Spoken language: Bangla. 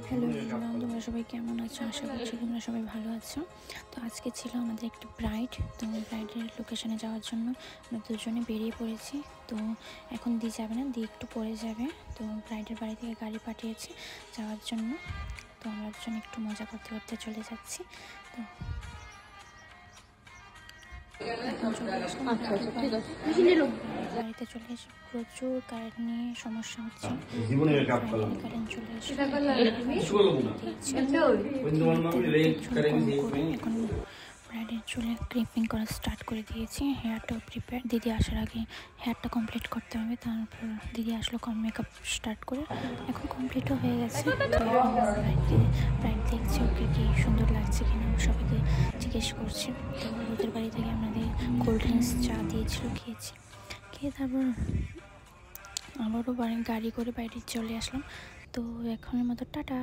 হ্যালো এভরিওয়ান, তোমরা সবাই কেমন আছো? আশা করছি তোমরা সবাই ভালো আছো। তো আজকে ছিল আমাদের একটি ব্রাইড। তো ব্রাইডের লোকেশনে যাওয়ার জন্য আমরা দুজনে বেরিয়ে পড়েছি। তো এখন দিয়ে যাবে না, দিয়ে একটু পরে যাবে। তো ব্রাইডের বাড়ি থেকে গাড়ি পাঠিয়েছে যাওয়ার জন্য। তো আমরা দুজনে একটু মজা করতে করতে চলে যাচ্ছি। তো বাড়িতে চলে এসে প্রচুর কারেন্ট নিয়ে সমস্যা হচ্ছে। কারেন্ট চলে এসে এখন ব্রাইডের চুলে ক্লিপিং করা স্টার্ট করে দিয়েছি। হেয়ারটাও প্রিপেয়ার, দিদি আসার আগে হেয়ারটা কমপ্লিট করতে হবে। তারপর দিদি আসলো মেকআপ স্টার্ট করে, এখন কমপ্লিটও হয়ে গেছে। তো এখন ব্রাইড দেখছে ওকে কি সুন্দর লাগছে কিনা, সবাইকে জিজ্ঞেস করছি। তো ওদের বাড়ি থেকে আমাদের কোল্ড ড্রিঙ্কস চা দিয়েছিল, খেয়েছি। খেয়ে তারপর আবারও গাড়ি করে বাইরে চলে আসলাম। তো এখনের মতো টাটা।